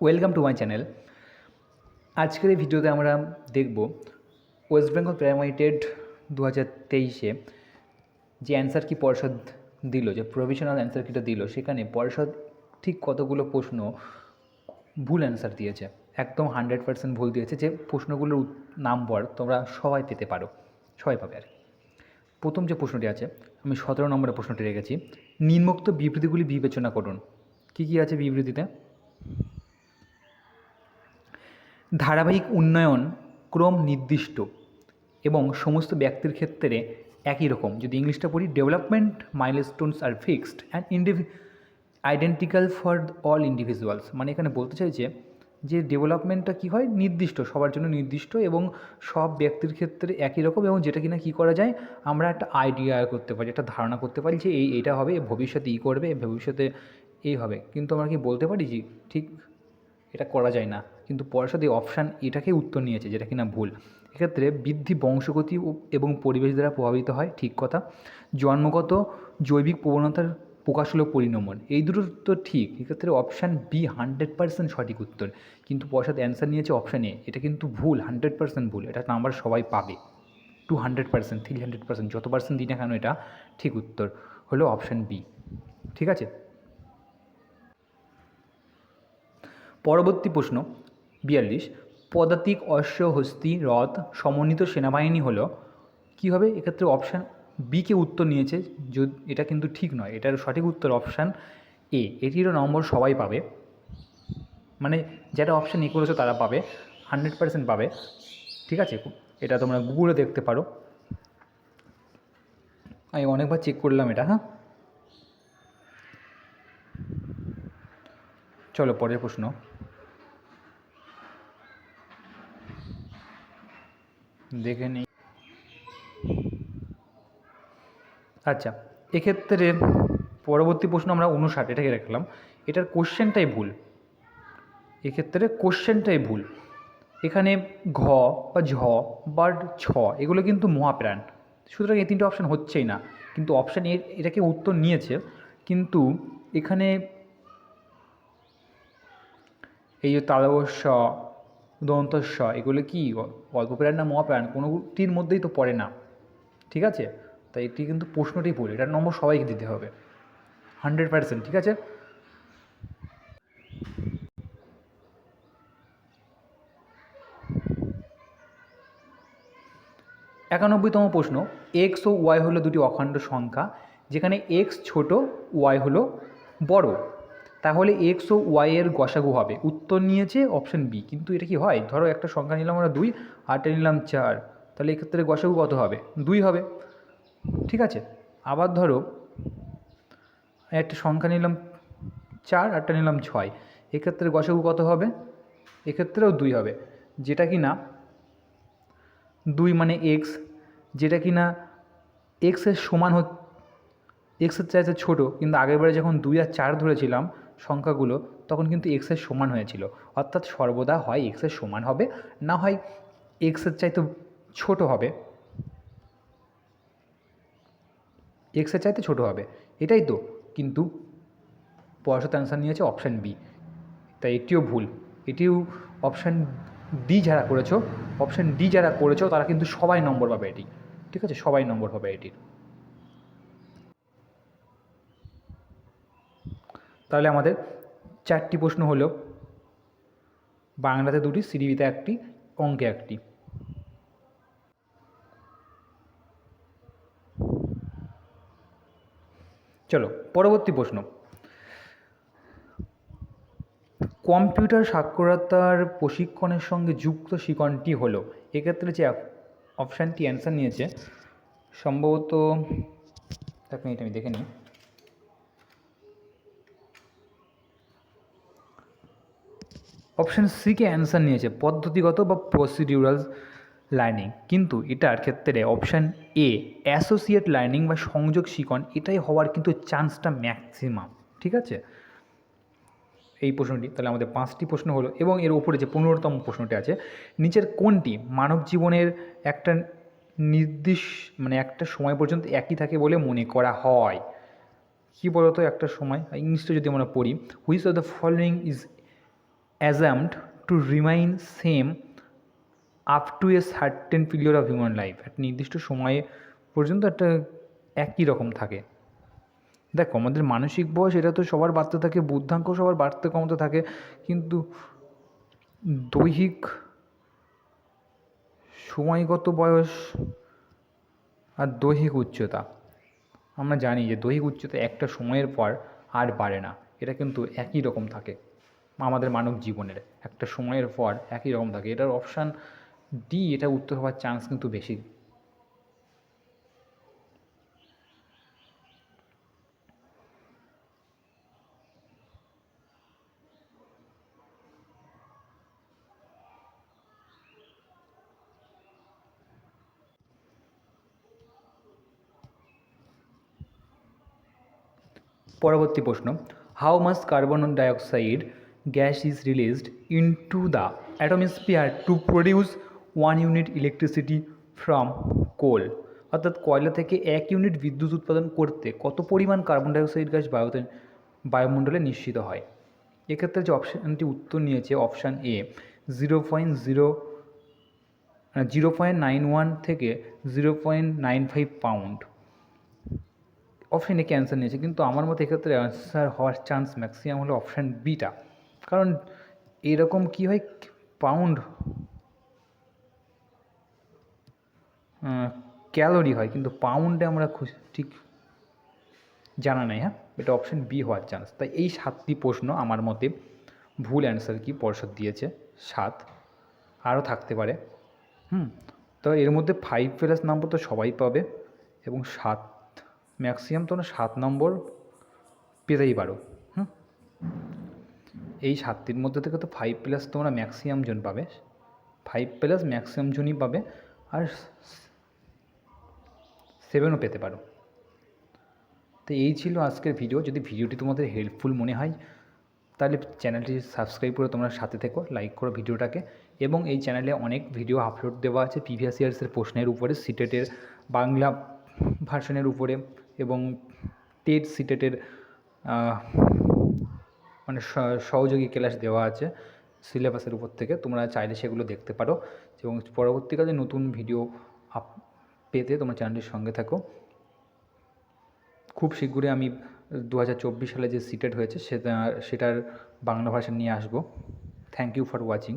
Welcome to my channel. আজকের এই ভিডিওতে আমরা দেখব ওয়েস্ট বেঙ্গল প্রাইমারি টেট 2023-এ যে অ্যান্সার কি পর্ষদ দিল, যে প্রভিশনাল অ্যান্সার কিটা দিল, সেখানে পর্ষদ ঠিক কতগুলো প্রশ্ন ভুল অ্যান্সার দিয়েছে। একদম 100% ভুল দিয়েছে। যে প্রশ্নগুলোর নাম্বার তোমরা সবাই পেতে পারো, সবাই পাবে আর কি। প্রথম যে প্রশ্নটি আছে, আমি 17 নম্বরের প্রশ্নটি রেখেছি। নিম্নোক্ত বিবৃতিগুলি বিবেচনা করুন। কি কি আছে বিবৃতিতে? ধারাবাহিক উন্নয়ন ক্রম নির্দিষ্ট এবং সমস্ত ব্যক্তির ক্ষেত্রে একই রকম। যদি ইংলিশটা পড়ি, ডেভেলপমেন্ট মাইলস্টোনস আর fixed and identical for all individuals. মানে এখানে বলতে চাইছে যে ডেভেলপমেন্টটা কী হয়, নির্দিষ্ট, সবার জন্য নির্দিষ্ট এবং সব ব্যক্তির ক্ষেত্রে একই রকম, এবং যেটা কিনা কী করা যায়, আমরা একটা আইডিয়া করতে পারি, একটা ধারণা করতে পারি যে এইটা হবে, ভবিষ্যতে করবে, ভবিষ্যতে এই হবে, কিন্তু আমরা কি বলতে পারি যে ঠিক এটা করা যায় না। কিন্তু পর্ষদ এই অপশান এটাকে উত্তর নিয়েছে, যেটা কিনা ভুল। এক্ষেত্রে বৃদ্ধি বংশগতি এবং পরিবেশ দ্বারা প্রভাবিত হয়, ঠিক কথা। জন্মগত জৈবিক প্রবণতার প্রকাশ হলো পরিণমন, এই দুটো তো ঠিক। এক্ষেত্রে অপশান বি 100% সঠিক উত্তর, কিন্তু পর্ষদ অ্যান্সার নিয়েছে অপশান এ, এটা কিন্তু ভুল, 100% ভুল। এটা নাম্বার সবাই পাবে 200%, 300%, যত পার্সেন্ট দিই না কেন, এটা ঠিক উত্তর হলো অপশান বি। ঠিক আছে। পরবর্তী প্রশ্ন 42, পদাতিক অশ্ব হস্তি রথ সমন্বিত সেনাবাহিনী হলো কী হবে? এক্ষেত্রে অপশান বিকে উত্তর নিয়েছে, এটা কিন্তু ঠিক নয়। এটার সঠিক উত্তর অপশান এ। এটিরও নম্বর সবাই পাবে, মানে যারা অপশান এ করেছো তারা পাবে, 100% পাবে। ঠিক আছে, এটা তোমরা গুগলে দেখতে পারো, আমি অনেকবার চেক করলাম এটা। হ্যাঁ, চলো পরের প্রশ্ন। দেখে নিই। আচ্ছা, এক্ষেত্রে পরবর্তী প্রশ্ন আমরা 59, এটাকে রাখলাম। এটার কোশ্চেনটাই ভুল, এক্ষেত্রে কোশ্চেনটাই ভুল। এখানে ঘ বা ঝ বা ছ এগুলো কিন্তু মহাপ্রাণ, সুতরাং এই তিনটে অপশান হচ্ছেই না। কিন্তু অপশান এ এটাকে উত্তর নিয়েছে, কিন্তু এখানে এই যে তালবস্য দন্তস্য এগুলো কি অল্পপ্রাণ না মহাপ্রাণ, কোনোটির মধ্যেই তো পড়ে না। ঠিক আছে, তাই এটি কিন্তু প্রশ্নটি ভুল, এটার নম্বর সবাইকে দিতে হবে 100%। ঠিক আছে। 91তম প্রশ্ন, এক্স ও ওয়াই হলো দুটি অখণ্ড সংখ্যা, যেখানে এক্স ছোট, ওয়াই হলো বড়, তাহলে এক্স ও ওয়াই এর গসাগু হবে। উত্তর নিয়েছে অপশান বি, কিন্তু এটা কি হয়? ধরো একটা সংখ্যা নিলাম আমরা 2, আরটা নিলাম 4, তাহলে এক্ষেত্রে গসাগু কত হবে? 2 হবে। ঠিক আছে, আবার ধরো একটা সংখ্যা নিলাম 4, আরটা নিলাম 6, এক্ষেত্রে গসাগু কত হবে? এক্ষেত্রেও 2 হবে, যেটা কি না 2 মানে এক্স, যেটা কি না এক্সের সমান এক্সের চাইতে ছোটো, কিন্তু আগেরবারে যখন 2 আর 4 ধরেছিলাম সংখ্যাগুলো, তখন কিন্তু এক্সের সমান হয়েছিল। অর্থাৎ সর্বদা হয় এক্সের সমান হবে, না হয় এক্সের চাইতে ছোটো হবে, এক্সের চাইতে ছোটো হবে, এটাই তো। কিন্তু পর্ষদ অ্যান্সার নিয়েছে অপশান বি, তাই এটিও ভুল। এটিও অপশান ডি যারা করেছো, অপশান ডি যারা করেছো তারা কিন্তু সবাই নম্বর পাবে এটি। ঠিক আছে, সবাই নম্বর পাবে এটির। তাহলে আমাদের 4টি প্রশ্ন হলো, বাংলাতে 2টি, সিডিবিতে 1টি, অঙ্কে 1টি। চলো পরবর্তী প্রশ্ন, কম্পিউটার সাক্ষরতার প্রশিক্ষণের সঙ্গে যুক্ত শিকনটি হলো। এক্ষেত্রে যে অপশানটি অ্যান্সার নিয়েছে সম্ভবত, এক মিনিট আমি দেখে নিই। অপশান সিকে অ্যান্সার নিয়েছে পদ্ধতিগত বা প্রসিডিউরাল লার্নিং, কিন্তু এটার ক্ষেত্রে অপশান এ অ্যাসোসিয়েট লার্নিং বা সংযোগ শিখন, এটাই হওয়ার কিন্তু চান্সটা ম্যাক্সিমাম। ঠিক আছে, এই প্রশ্নটি তাহলে আমাদের 5টি প্রশ্ন হলো। এবং এর উপরে যে 15তম প্রশ্নটি আছে, নিচের কোনটি মানব জীবনের একটা মানে একটা সময় পর্যন্ত একই থাকে বলে মনে করা হয়? কী বলতো একটা সময়, ইংলিশটা যদি আমরা পড়ি, which of the following is assumed to remain same up to a certain period of human life, একটা নির্দিষ্ট সময়ে পর্যন্ত একটা একই রকম থাকে। দেখো আমাদের মানসিক বয়স এটা তো সবার বাড়তে থাকে, বুদ্ধাঙ্ক সবার বাড়তে কমতে থাকে, কিন্তু দৈহিক সময়গত বয়স আর দৈহিক উচ্চতা, আমরা জানি যে দৈহিক উচ্চতা একটা সময়ের পর আর বাড়ে না, এটা কিন্তু একই রকম থাকে আমাদের মানব জীবনের, একটা সময়ের পর একই রকম থাকে। এটার অপশান ডি, এটা উত্তর হওয়ার চান্স কিন্তু বেশি। পরবর্তী প্রশ্ন, how much carbon dioxide gas is released into the atmosphere to produce 1 unit electricity from coal, অর্থাৎ কয়লা থেকে 1 ইউনিট বিদ্যুৎ উৎপাদন করতে কত পরিমাণ কার্বন ডাইঅক্সাইড গ্যাস বায়ুমণ্ডলে নিঃসৃত হয়। এক্ষেত্রে যে অপশানটি উত্তর নিয়েছে অপশান এ 0.91 থেকে 0.95 পাউন্ড, অপশান এ ক্যান্সার নিয়েছে, কিন্তু আমার মতে এক্ষেত্রে অ্যান্সার হওয়ার চান্স ম্যাক্সিমাম হলো অপশান বিটা। কারণ এরকম কি হয়, পাউন্ড ক্যালোরি হয়, কিন্তু পাউন্ডে আমরা ঠিক জানা নেই। হ্যাঁ, এটা অপশান বি হওয়ার চান্স। তাই এই 7টি প্রশ্ন আমার মতে ভুল অ্যান্সার কি পর্ষদ দিয়েছে 7, আরও থাকতে পারে। তো এর মধ্যে 5+ নম্বর তো সবাই পাবে, এবং 7 ম্যাক্সিমাম তোমরা 7 নম্বর পেতেই পারো। এই 7টির মধ্যে থেকে তো 5+ তোমরা ম্যাক্সিমাম জন পাবে, 5+ ম্যাক্সিমাম জনই পাবে, আর 7ও পেতে পারো। তো এই ছিল আজকের ভিডিও। যদি ভিডিওটি তোমাদের হেল্পফুল মনে হয় তাহলে চ্যানেলটি সাবস্ক্রাইব করে তোমরা সাথে থেকো, লাইক করো ভিডিওটাকে, এবং এই চ্যানেলে অনেক ভিডিও আপলোড দেওয়া আছে প্রিভিয়াস ইয়ার্সের প্রশ্নের উপরে, সিটেটের বাংলা ভার্সনের উপরে, এবং টেট সিটেটের মানে সহযোগী ক্লাস দেওয়া আছে সিলেবাসের উপর থেকে, তোমরা চাইলে সেগুলো দেখতে পারো, এবং পরবর্তীকালে নতুন ভিডিও পেতে তোমরা চ্যানেলটির সঙ্গে থাকো। খুব শীঘ্রই আমি 2024 সালে যে সিটেট হয়েছে সেটার বাংলা ভার্সন নিয়ে আসবো। Thank you for watching.